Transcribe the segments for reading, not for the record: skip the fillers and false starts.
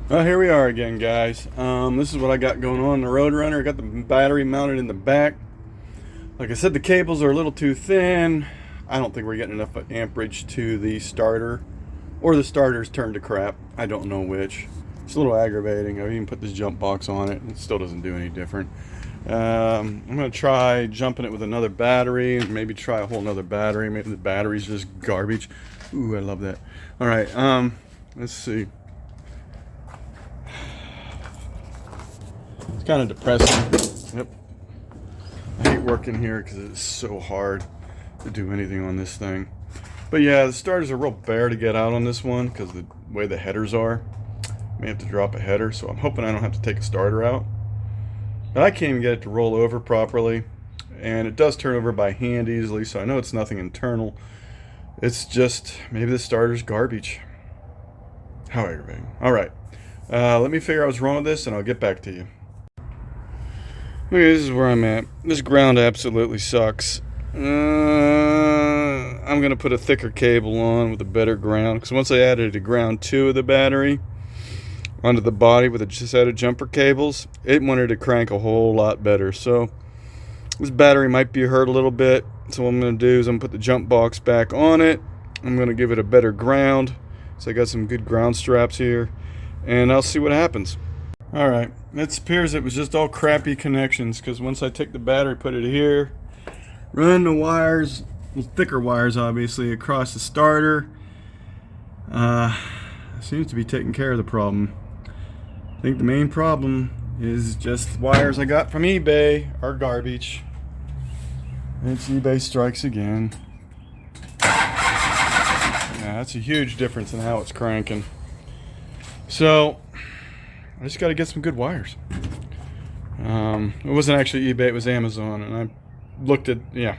Well, here we are again, guys. This is what I got going on in the Roadrunner. I got the battery mounted in the back. Like I said, the cables are a little too thin. I don't think we're getting enough amperage to the starter, or the starter's turned to crap. I don't know which. It's a little aggravating. I even put this jump box on it. It still doesn't do any different. I'm going to try jumping it with another battery, maybe try a whole nother battery. Maybe the battery's just garbage. Ooh, I love that. All right, let's see. It's kind of depressing. Yep. I hate working here because it's so hard to do anything on this thing. But yeah, the starters are real bare to get out on this one because the way the headers are. May have to drop a header, so I'm hoping I don't have to take a starter out. But I can't even get it to roll over properly. And it does turn over by hand easily, so I know it's nothing internal. It's just, maybe the starter's garbage. How aggravating. Alright, let me figure out what's wrong with this and I'll get back to you. Okay, this is where I'm at. This ground absolutely sucks. I'm going to put a thicker cable on with a better ground, because once I added a ground 2 of the battery onto the body with a set of jumper cables, it wanted to crank a whole lot better. So this battery might be hurt a little bit. So what I'm going to do is I'm going to put the jump box back on it. I'm going to give it a better ground. So I got some good ground straps here, and I'll see what happens. Alright, it appears it was just all crappy connections, because once I take the battery, put it here, run the wires, thicker wires obviously, across the starter, seems to be taking care of the problem. I think the main problem is just wires I got from eBay are garbage. It's eBay strikes again. Yeah, that's a huge difference in how it's cranking. So I just got to get some good wires. It wasn't actually eBay, it was Amazon, and I looked at, yeah.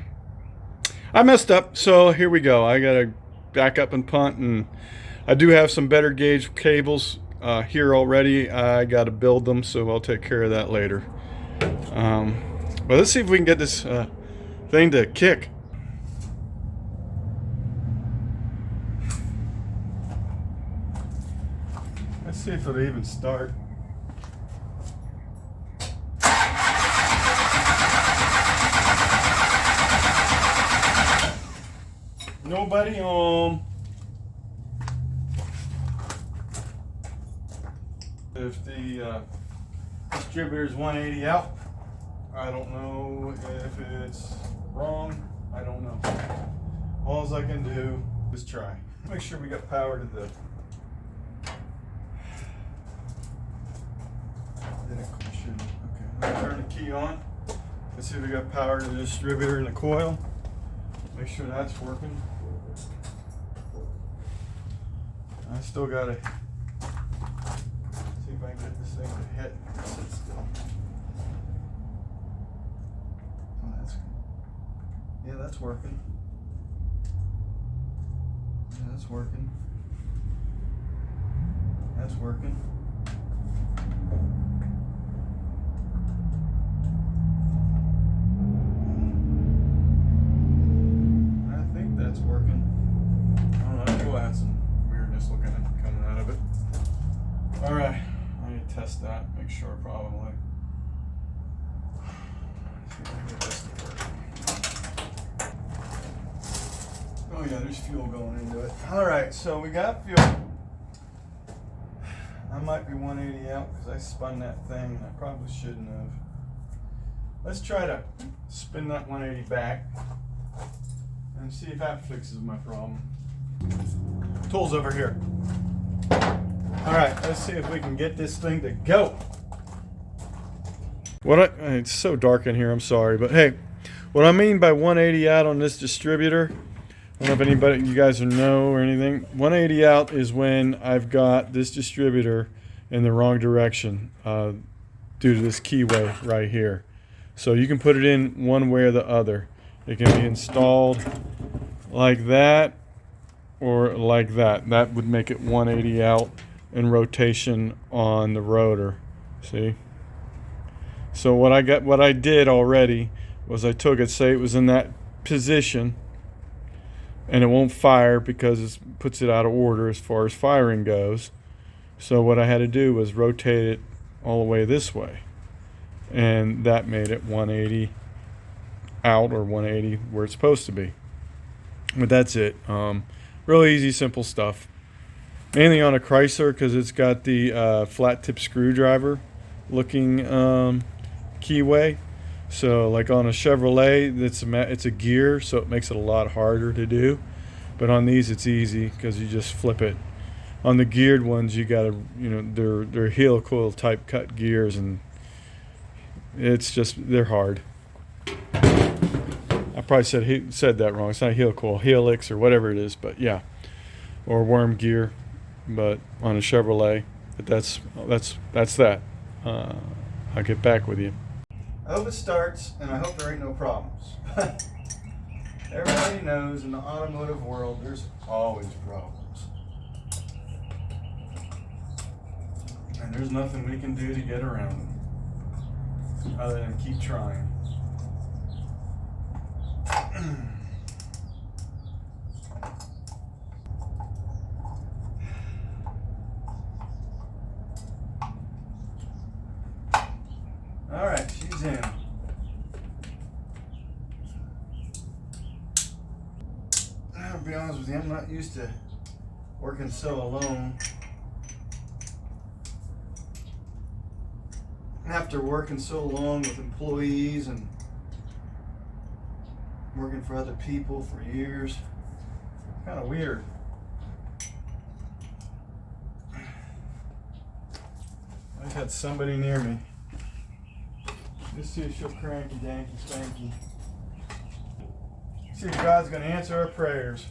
I messed up, so here we go. I got to back up and punt, and I do have some better gauge cables here already. I got to build them, so I'll take care of that later. But let's see if we can get this thing to kick. Let's see if it'll even start. Nobody home. If the distributor's 180 out, I don't know if it's wrong. I don't know. All I can do is try. Make sure we got power to the. Okay, let me turn the key on. Let's see if we got power to the distributor and the coil. Make sure that's working. I still gotta see if I can get this thing to hit. Sit still. Oh, that's good. Yeah, that's working. Yeah, that's working. That's working. I think that's working. I don't know, we'll add some weirdness looking coming out of it. Alright, I need to test that, make sure probably. See if I can get this to work. Oh yeah, there's fuel going into it. Alright, so we got fuel. I might be 180 out because I spun that thing and I probably shouldn't have. Let's try to spin that 180 back and see if that fixes my problem. Tools over here. Alright, let's see if we can get this thing to go. It's so dark in here, I'm sorry, but hey, what I mean by 180 out on this distributor, I don't know if anybody, you guys know or anything, 180 out is when I've got this distributor in the wrong direction due to this keyway right here. So you can put it in one way or the other. It can be installed like that or like that. That would make it 180 out in rotation on the rotor. See? So what I did already was I took it, say it was in that position, and it won't fire because it puts it out of order as far as firing goes. So what I had to do was rotate it all the way this way, and that made it 180 out, or 180 where it's supposed to be. But that's it. Really easy, simple stuff. Mainly on a Chrysler because it's got the flat tip screwdriver looking keyway. So like on a Chevrolet, it's a gear, so it makes it a lot harder to do. But on these, it's easy because you just flip it. On the geared ones, you gotta, they're heel coil type cut gears, and they're hard. I probably said that wrong. It's not heel coil, helix or whatever it is, but yeah, or worm gear. But on a Chevrolet, but that's that. I'll get back with you. I hope it starts, and I hope there ain't no problems. Everybody knows in the automotive world, there's always problems. And there's nothing we can do to get around them other than keep trying. All right, she's in. I'll be honest with you, I'm not used to working so alone. After working so long with employees and working for other people for years, kind of weird. I've had somebody near me. Let's see if she'll cranky danky spanky. See if God's going to answer our prayers.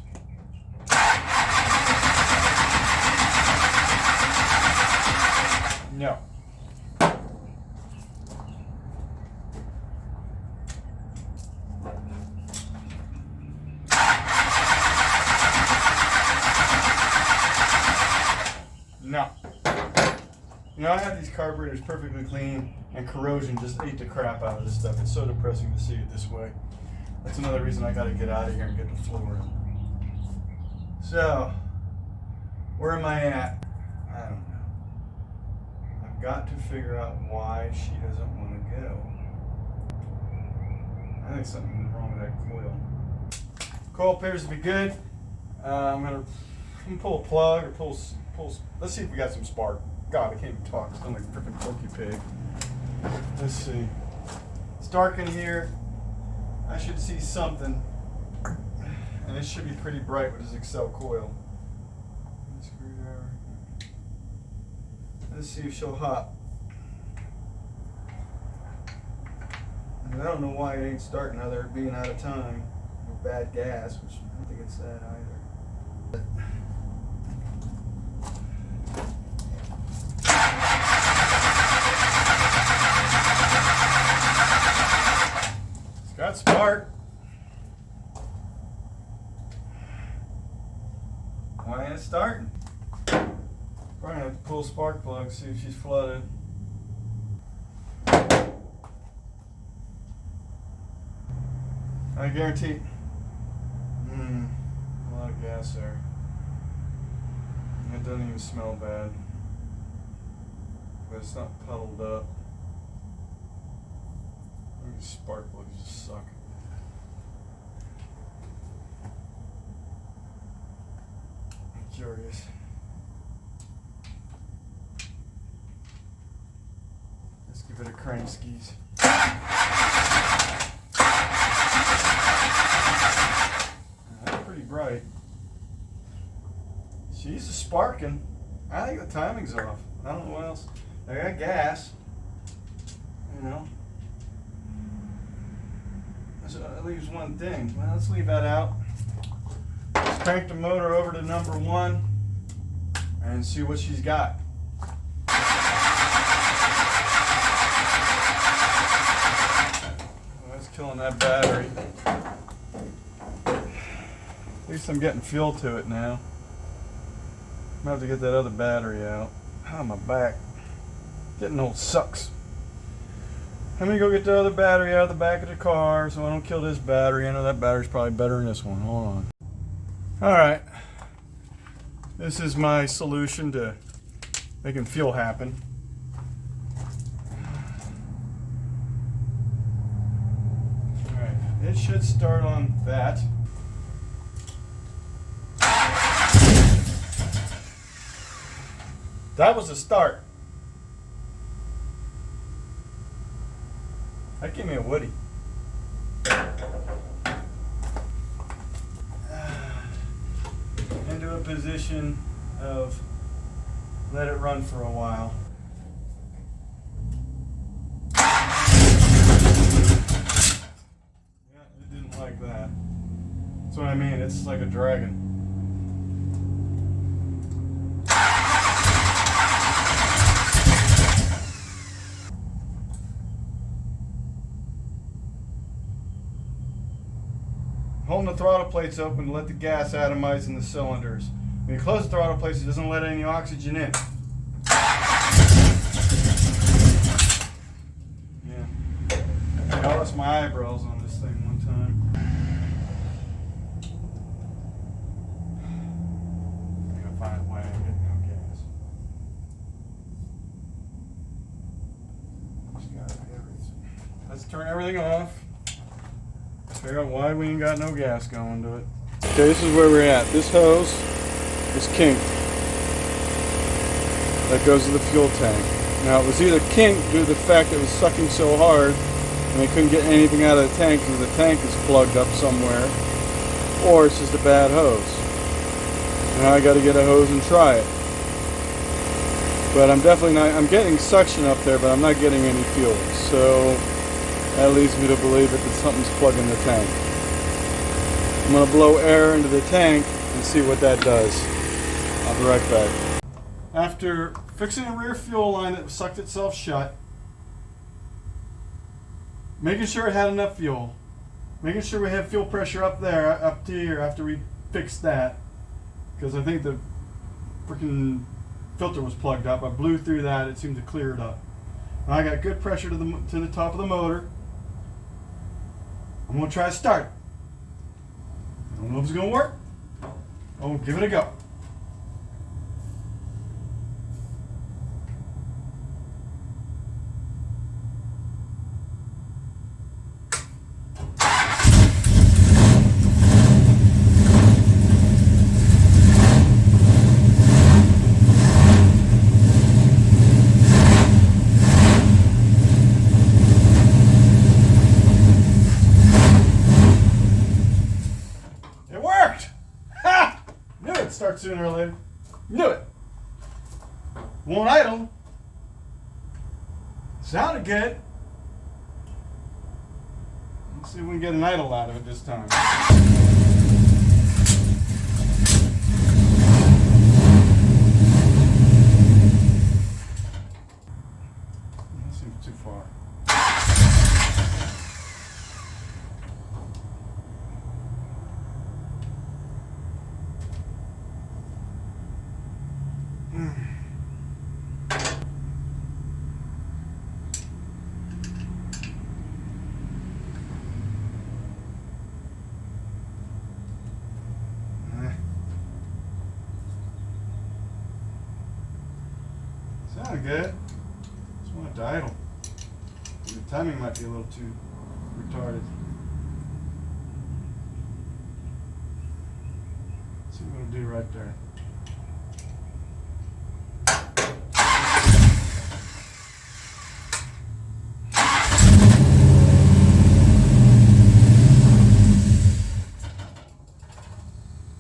No. No. I had these carburetors perfectly clean, and corrosion just ate the crap out of this stuff. It's so depressing to see it this way. That's another reason I got to get out of here and get the floor in. So, where am I at? I don't know. I've got to figure out why she doesn't want to go. I think something's wrong with that coil. Coil appears to be good. I'm gonna pull a plug or pull. Let's see if we got some spark. God, I can't even talk. It's like a freaking Porky Pig. Let's see. It's dark in here. I should see something. And it should be pretty bright with this Excel coil. Screwdriver. Let's see if she'll hop. And I don't know why it ain't starting other than being out of time. Or bad gas, which I don't think it's that either. Got spark. Why ain't it starting? Probably gonna have to pull a spark plug, see if she's flooded. I guarantee. A lot of gas there. It doesn't even smell bad, but it's not puddled up. These spark plugs just suck. I'm curious. Let's give it a crank skis. That's pretty bright. She's sparking. I think the timing's off. I don't know what else. I got gas. So that leaves one thing. Well, let's leave that out. Let's crank the motor over to number 1 and see what she's got. Well, that's killing that battery. At least I'm getting fuel to it now. I'm gonna have to get that other battery out. Oh, my back. Getting old sucks. Let me go get the other battery out of the back of the car so I don't kill this battery. I know that battery's probably better than this one. Hold on. Alright. This is my solution to making fuel happen. Alright, it should start on that. That was a start. That gave me a Woody. Into a position of let it run for a while. Yeah, it didn't like that. That's what I mean, it's like a dragon. Holding the throttle plates open to let the gas atomize in the cylinders. When you close the throttle plates, it doesn't let any oxygen in. Yeah. I lost my eyebrows on this thing one time. I'm gonna find a way to get no gas. Just got everything. Let's turn everything off. Figure out why we ain't got no gas going to it. Okay, this is where we're at. This hose is kinked. That goes to the fuel tank. Now it was either kinked due to the fact that it was sucking so hard and they couldn't get anything out of the tank because the tank is plugged up somewhere, or it's just a bad hose. Now I got to get a hose and try it. But I'm definitely not, I'm getting suction up there, but I'm not getting any fuel. So that leads me to believe that something's plugging the tank. I'm going to blow air into the tank and see what that does. I'll be right back. After fixing the rear fuel line that sucked itself shut, making sure it had enough fuel, making sure we had fuel pressure up there, up to here after we fixed that, because I think the freaking filter was plugged up. I blew through that, it seemed to clear it up. Now I got good pressure to the top of the motor. I'm going to try to start it. I don't know if it's going to work. I'll give it a go. Start sooner or later. Knew it. Won't idle. Sounded good. Let's see if we can get an idle out of it this time. That seems too far. Sounded good. Just want it to idle. The timing might be a little too retarded. Let's see what it'll do right there.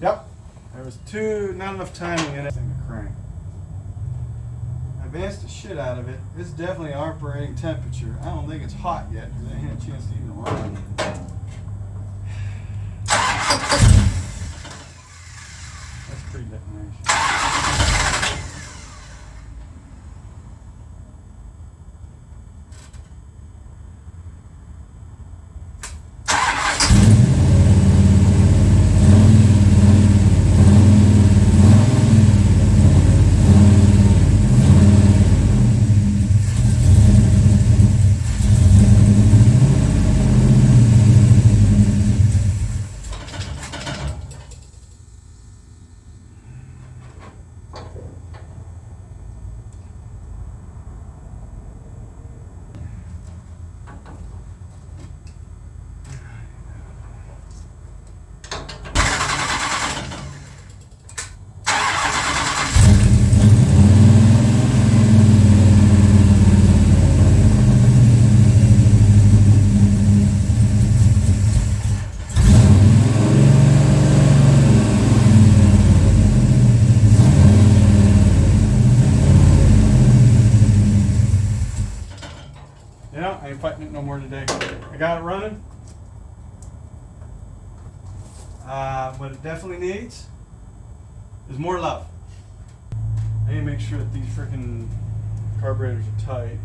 Yep, there was not enough timing in it to crank. I advanced the shit out of it. It's definitely operating temperature. I don't think it's hot yet because I ain't had a chance to even run it. That's pre-detonation. I ain't fighting it no more today. I got it running. What it definitely needs is more love. I need to make sure that these freaking carburetors are tight.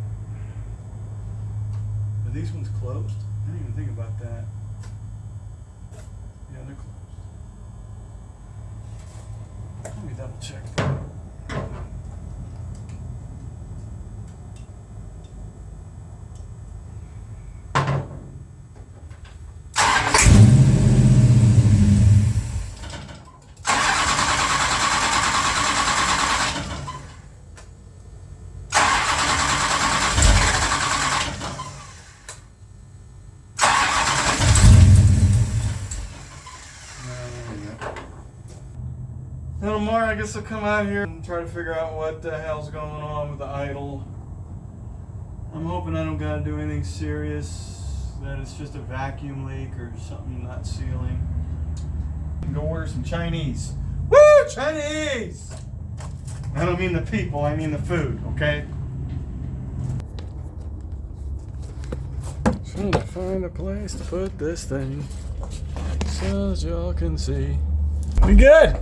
Are these ones closed? I didn't even think about that. Yeah, they're closed. Let me double check that. No more, I guess I'll come out here and try to figure out what the hell's going on with the idle. I'm hoping I don't gotta do anything serious, that it's just a vacuum leak or something not sealing. I'm gonna order some Chinese. Woo! Chinese! I don't mean the people, I mean the food, okay? Trying to find a place to put this thing so that y'all can see. We good!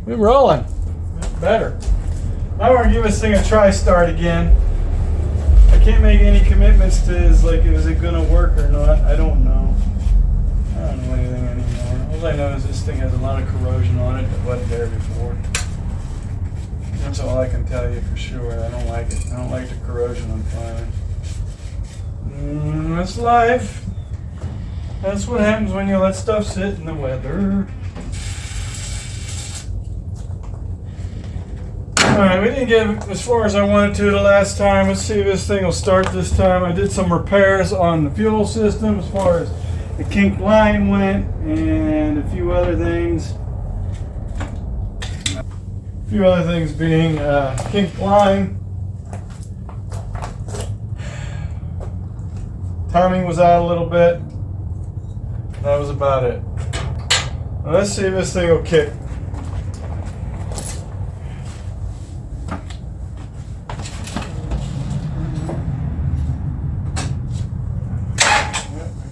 We're rolling. Better. I want to give this thing a try start again. I can't make any commitments to is it gonna work or not. I don't know. I don't know anything anymore. All I know is this thing has a lot of corrosion on it that wasn't there before. That's all I can tell you for sure. I don't like it. I don't like the corrosion I'm finding. That's life. That's what happens when you let stuff sit in the weather. Alright, we didn't get as far as I wanted to the last time. Let's see if this thing will start this time. I did some repairs on the fuel system as far as the kink line went and a few other things. A few other things being kink line. Timing was out a little bit. That was about it. Now let's see if this thing will kick.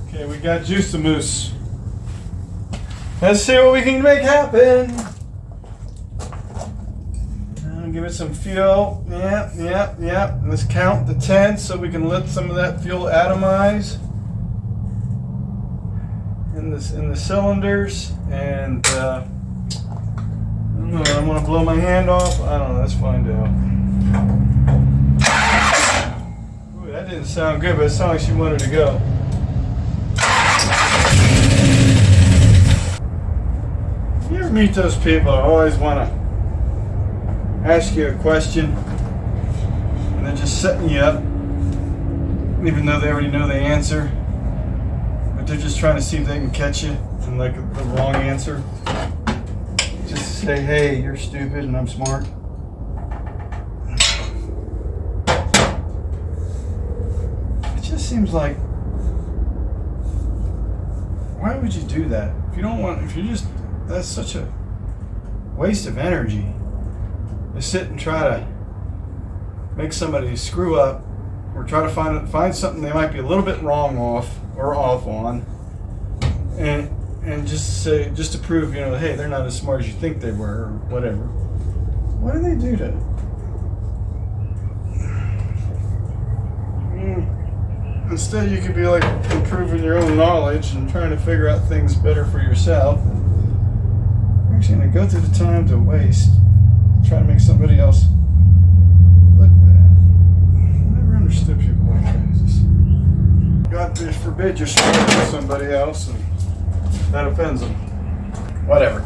Okay, we got juice to moose. Let's see what we can make happen. Give it some fuel. Yep. Let's count the 10 so we can let some of that fuel atomize in the cylinders. And I don't know, I'm gonna blow my hand off. I don't know. Let's find out. Ooh, that didn't sound good, but it sounded like she wanted to go. You ever meet those people that always want to ask you a question and they're just setting you up even though they already know the answer, but they're just trying to see if they can catch you in like the wrong answer, just to say, hey, you're stupid and I'm smart. It just seems like, why would you do that? That's such a waste of energy. To sit and try to make somebody screw up, or try to find something they might be a little bit off on, and just to prove, hey, they're not as smart as you think they were, or whatever. Why do they do that? Instead, you could be like improving your own knowledge and trying to figure out things better for yourself. You're actually going to go through the time to waste. Try to make somebody else look bad. I never understood people like that. God forbid you're speaking to somebody else and that offends them. Whatever.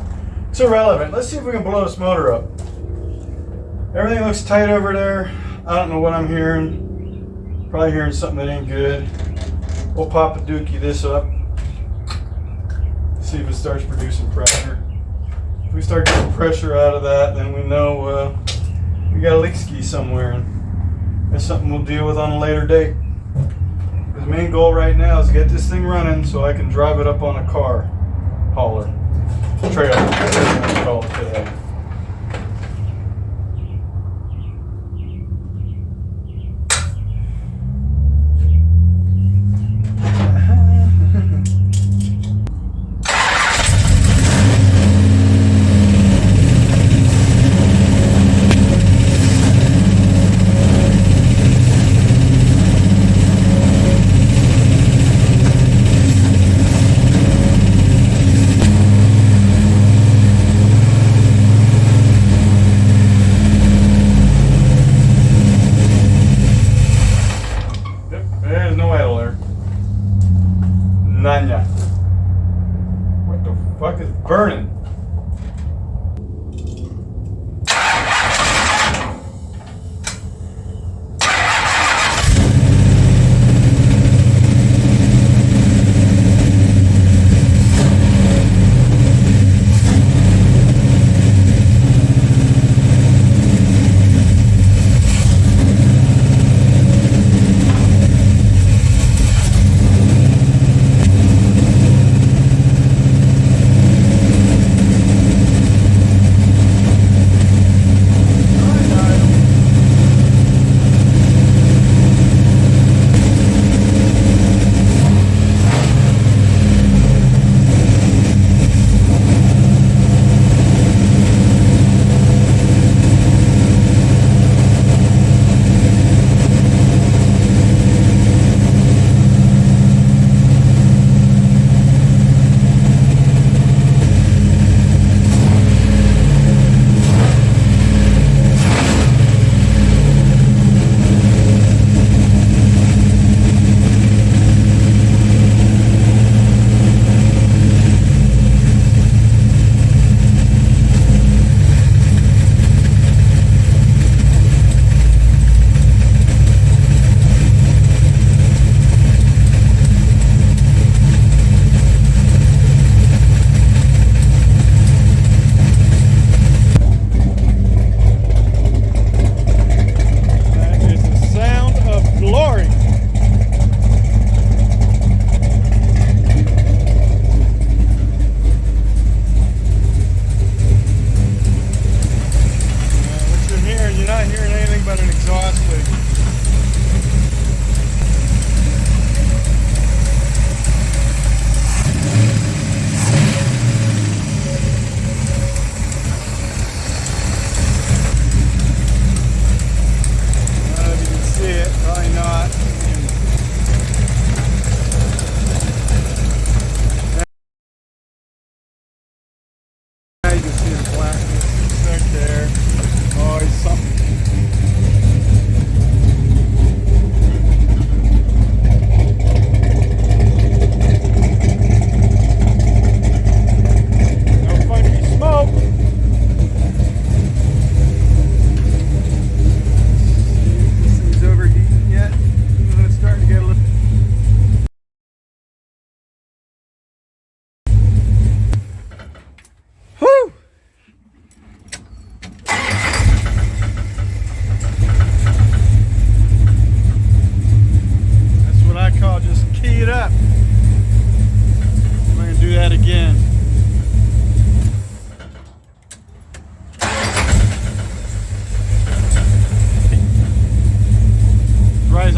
It's irrelevant. Let's see if we can blow this motor up. Everything looks tight over there. I don't know what I'm hearing. Probably hearing something that ain't good. We'll pop a dookie this up. See if it starts producing pressure. If we start getting pressure out of that, then we know we got a leak ski somewhere, and that's something we'll deal with on a later date. The main goal right now is to get this thing running so I can drive it up on a car hauler, trailer, whatever you call it today.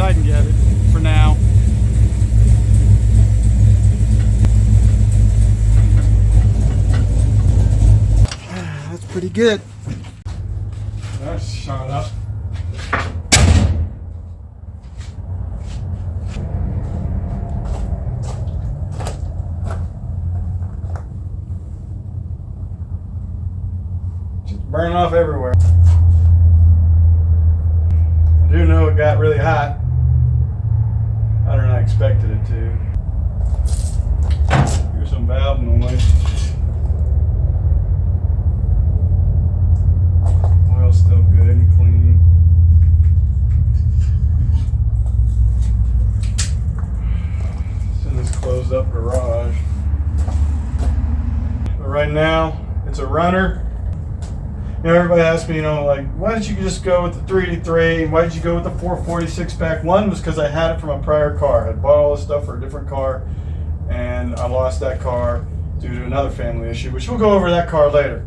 I can get it for now. That's pretty good. That's shot up. Just burning off everywhere. I do know it got really hot. I don't know, I expected it to. Here's some valve noise. Oil's still good and clean. It's in this closed up garage. But right now, it's a runner. You know, everybody asks me, you know, like, why did you just go with the 383? Why did you go with the 446 pack? One was because I had it from a prior car. I bought all this stuff for a different car, and I lost that car due to another family issue, which we'll go over that car later.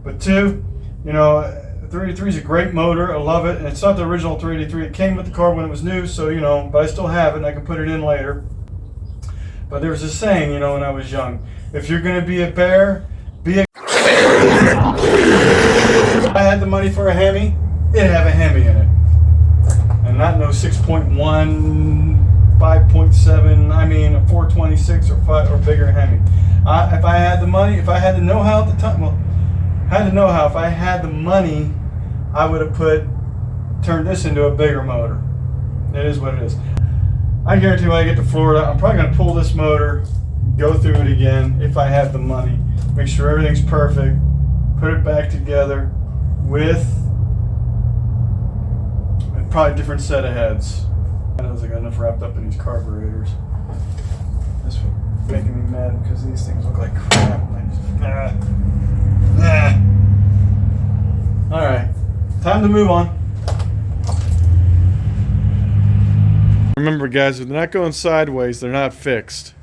But two, you know, 383 is a great motor. I love it, and it's not the original 383. It came with the car when it was new, so, you know, but I still have it, and I can put it in later. But there was a saying, you know, when I was young, if you're going to be a bear, be a... If I had the money for a Hemi, it'd have a Hemi in it. And not no 6.1, 5.7, I mean a 426 or 5 or bigger Hemi. If I had the money, if I had the know-how at the time, well, had to know how. If I had the money, I would have turned this into a bigger motor. It is what it is. I guarantee when I get to Florida, I'm probably going to pull this motor, go through it again if I have the money. Make sure everything's perfect, put it back together with probably a different set of heads. I know I got enough wrapped up in these carburetors. This is making me mad because these things look like crap. All right, time to move on. Remember, guys, if they're not going sideways, they're not fixed.